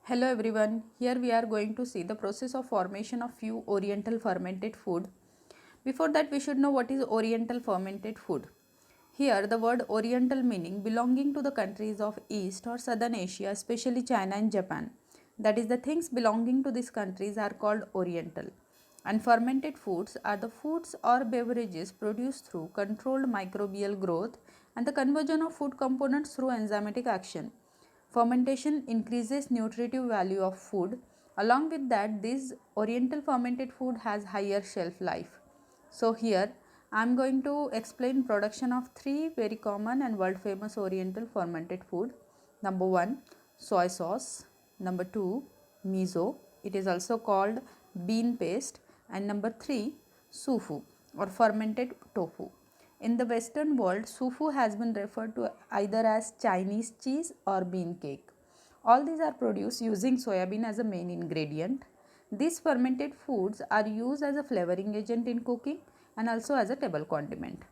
Hello everyone, here we are going to see the process of formation of few oriental fermented food. Before that we should know what is oriental fermented food. Here the word oriental meaning belonging to the countries of East or Southern Asia, especially China and Japan. That is, the things belonging to these countries are called oriental. And fermented foods are the foods or beverages produced through controlled microbial growth and the conversion of food components through enzymatic action. Fermentation increases nutritive value of food. Along with that, this oriental fermented food has higher shelf life. So here I am going to explain production of three very common and world famous oriental fermented food. Number 1, soy sauce. Number 2, miso. It is also called bean paste. And number 3, sufu or fermented tofu. In the Western world, sufu has been referred to either as Chinese cheese or bean cake. All these are produced using soybean as a main ingredient. These fermented foods are used as a flavoring agent in cooking and also as a table condiment.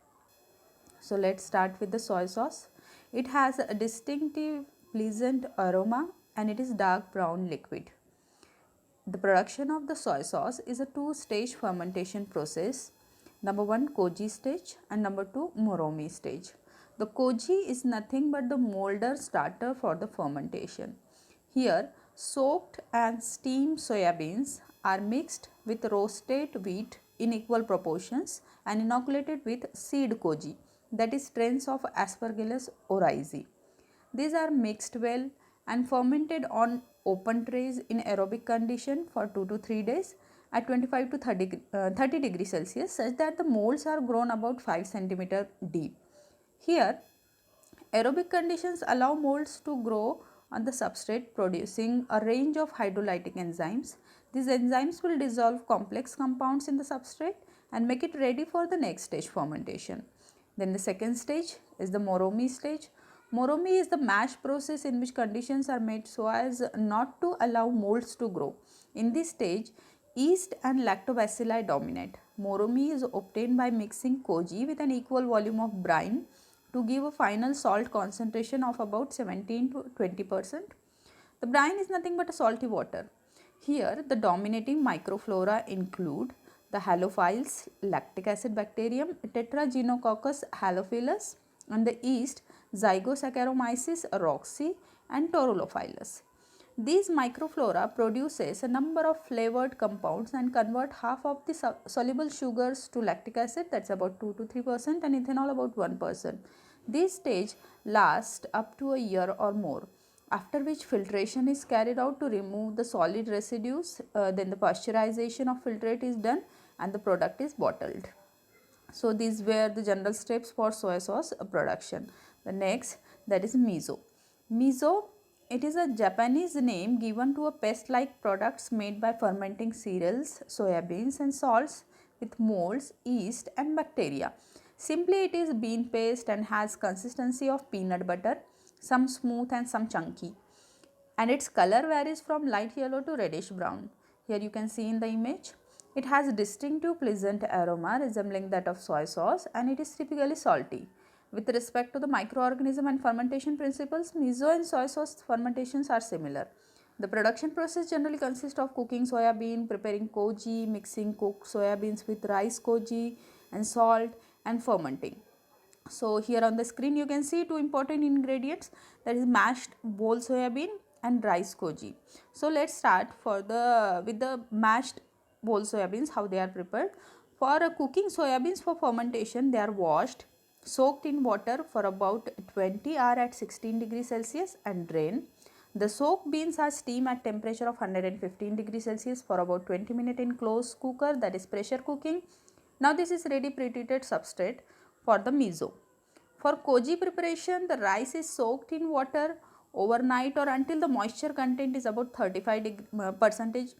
So let's start with the soy sauce. It has a distinctive pleasant aroma and it is dark brown liquid. The production of the soy sauce is a two-stage fermentation process. Number 1, koji stage, and number 2, moromi stage. The koji is nothing but the molder starter for the fermentation. Here, soaked and steamed soybeans are mixed with roasted wheat in equal proportions and inoculated with seed koji, that is strains of Aspergillus oryzae. These are mixed well and fermented on open trays in aerobic condition for 2 to 3 days at 25 to 30 degrees Celsius, such that the molds are grown about 5 centimeter deep. Here, aerobic conditions allow molds to grow on the substrate, producing a range of hydrolytic enzymes. These enzymes will dissolve complex compounds in the substrate and make it ready for the next stage fermentation. Then the second stage is the moromi stage. Moromi is the mash process in which conditions are made so as not to allow molds to grow. In this stage, yeast and lactobacilli dominate. Moromi is obtained by mixing koji with an equal volume of brine to give a final salt concentration of about 17 to 20%. The brine is nothing but a salty water. Here, the dominating microflora include the halophiles, lactic acid bacterium, Tetragenococcus halophilus, and the yeast, Zygosaccharomyces roxy, and Torulaphilus. These microflora produces a number of flavored compounds and convert half of the soluble sugars to lactic acid, that's about 2 to 3%, and ethanol about 1%. This stage lasts up to a year or more, after which filtration is carried out to remove the solid residues. Then the pasteurization of filtrate is done and the product is bottled. So these were the general steps for soy sauce production. The next, that is miso. Miso, it is a Japanese name given to a pest-like products made by fermenting cereals, soybeans and salts with molds, yeast and bacteria. Simply it is bean paste and has consistency of peanut butter, some smooth and some chunky. And its color varies from light yellow to reddish brown. Here you can see in the image. It has distinctive pleasant aroma resembling that of soy sauce and it is typically salty. With respect to the microorganism and fermentation principles, miso and soy sauce fermentations are similar. The production process generally consists of cooking soya bean, preparing koji, mixing cooked soya beans with rice koji and salt and fermenting. So here on the screen you can see two important ingredients, that is mashed whole soya bean and rice koji. So let's start with the mashed whole soya beans, how they are prepared. For cooking soya beans for fermentation, they are washed, soaked in water for about 20 hours at 16 degrees Celsius and drained. The soaked beans are steamed at temperature of 115 degrees Celsius for about 20 minutes in close cooker, that is pressure cooking. Now this is ready preheated substrate for the miso. For koji preparation, the rice is soaked in water overnight or until the moisture content is about 35%.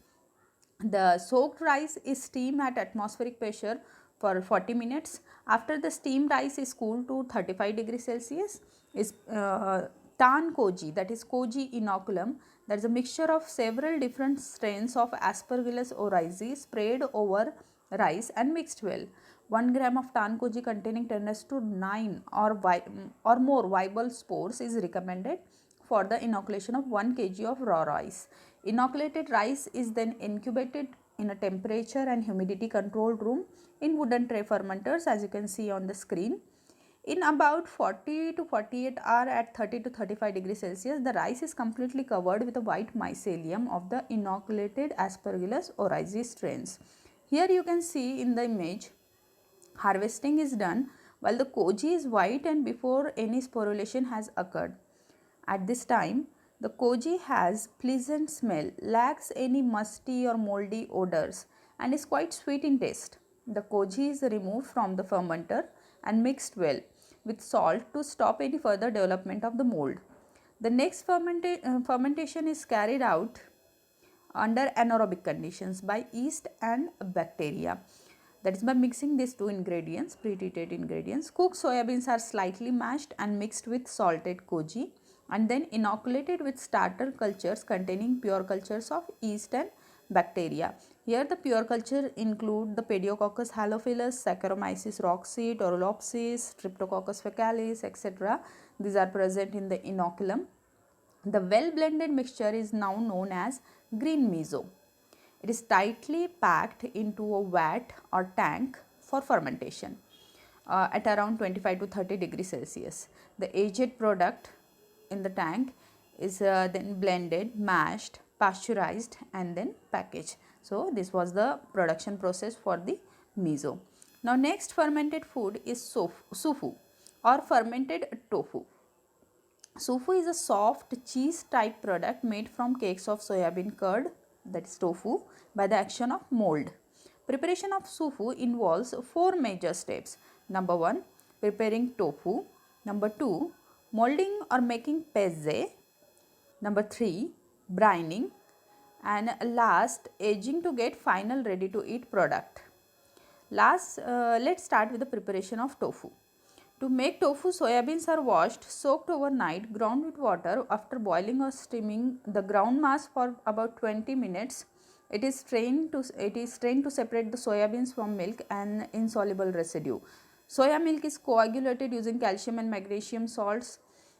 The soaked rice is steamed at atmospheric pressure for 40 minutes. After the steamed rice is cooled to 35 degrees Celsius, is tan koji, that is koji inoculum, that is a mixture of several different strains of Aspergillus oryzae sprayed over rice and mixed well. 1 gram of tan koji containing 10 to 9 or more viable spores is recommended for the inoculation of 1 kg of raw rice. Inoculated rice is then incubated in a temperature and humidity controlled room in wooden tray fermenters, as you can see on the screen. In about 40 to 48 hours at 30 to 35 degrees Celsius, the rice is completely covered with a white mycelium of the inoculated Aspergillus oryzae strains. Here you can see in the image, harvesting is done while the koji is white and before any sporulation has occurred. At this time, the koji has pleasant smell, lacks any musty or moldy odors, and is quite sweet in taste. The koji is removed from the fermenter and mixed well with salt to stop any further development of the mold. The next fermentation is carried out under anaerobic conditions by yeast and bacteria. That is by mixing these two ingredients, pre-treated ingredients. Cooked soyabeans are slightly mashed and mixed with salted koji and then inoculated with starter cultures containing pure cultures of yeast and bacteria. Here the pure culture include the Pediococcus halophilus, Saccharomyces roxy, Torulopsis, Streptococcus faecalis, etc. These are present in the inoculum. The well blended mixture is now known as green meso. It is tightly packed into a vat or tank for fermentation at around 25 to 30 degrees Celsius. The aged product in the tank is then blended, mashed, pasteurized and then packaged. So, this was the production process for the meso. Now, next fermented food is sufu or fermented tofu. Sufu is a soft cheese type product made from cakes of soybean curd, that is tofu, by the action of mold. Preparation of sufu involves 4 major steps. Number 1, preparing tofu. Number 2, molding or making pezze. Number 3, brining. And last, aging to get final ready to eat product. Let's start with the preparation of tofu. To make tofu, soyabeans are washed, soaked overnight, ground with water. After boiling or steaming the ground mass for about 20 minutes, it is strained to separate the soyabeans from milk and insoluble residue. Soya milk is coagulated using calcium and magnesium salts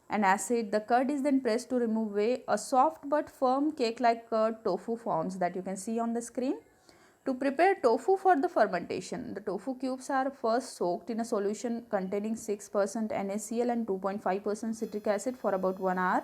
and acid. The curd is then pressed to remove whey. A soft but firm cake-like curd tofu forms that you can see on the screen. To prepare tofu for the fermentation, the tofu cubes are first soaked in a solution containing 6% NaCl and 2.5% citric acid for about 1 hour.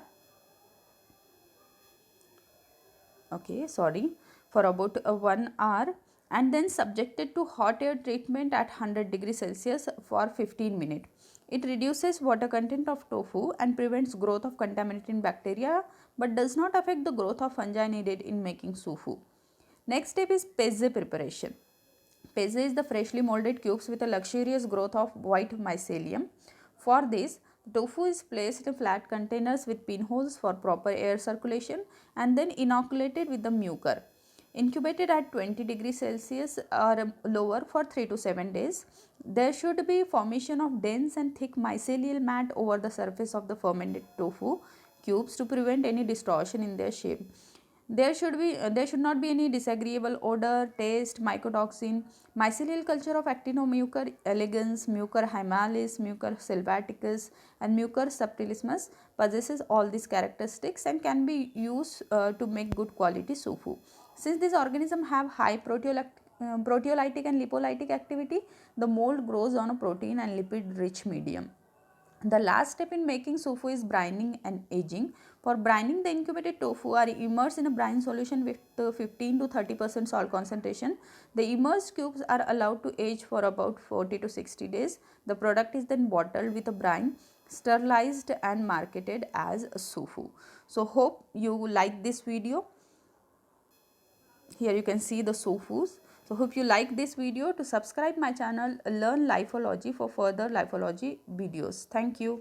For about 1 hour and then subjected to hot air treatment at 100 degrees Celsius for 15 minutes. It reduces water content of tofu and prevents growth of contaminating bacteria but does not affect the growth of fungi needed in making sufu. Next step is pezze preparation. Pezze is the freshly molded cubes with a luxurious growth of white mycelium. For this, the tofu is placed in flat containers with pinholes for proper air circulation and then inoculated with the mucor. Incubated at 20 degrees Celsius or lower for 3 to 7 days. There should be formation of dense and thick mycelial mat over the surface of the fermented tofu cubes to prevent any distortion in their shape. There should not be any disagreeable odor, taste, mycotoxin. Mycelial culture of Actinomycor elegans, Mucor hymalis, Mucor sylvaticus and Mucor subtilissimus possesses all these characteristics and can be used to make good quality sufu. Since these organisms have high proteolytic and lipolytic activity, the mold grows on a protein and lipid rich medium. The last step in making sufu is brining and aging. For brining, the incubated tofu are immersed in a brine solution with 15 to 30% salt concentration. The immersed cubes are allowed to age for about 40 to 60 days. The product is then bottled with a brine, sterilized and marketed as sufu. So, hope you like this video. Here you can see the sufus. So, hope you like this video. To subscribe my channel, learn lifology for further lifology videos. Thank you.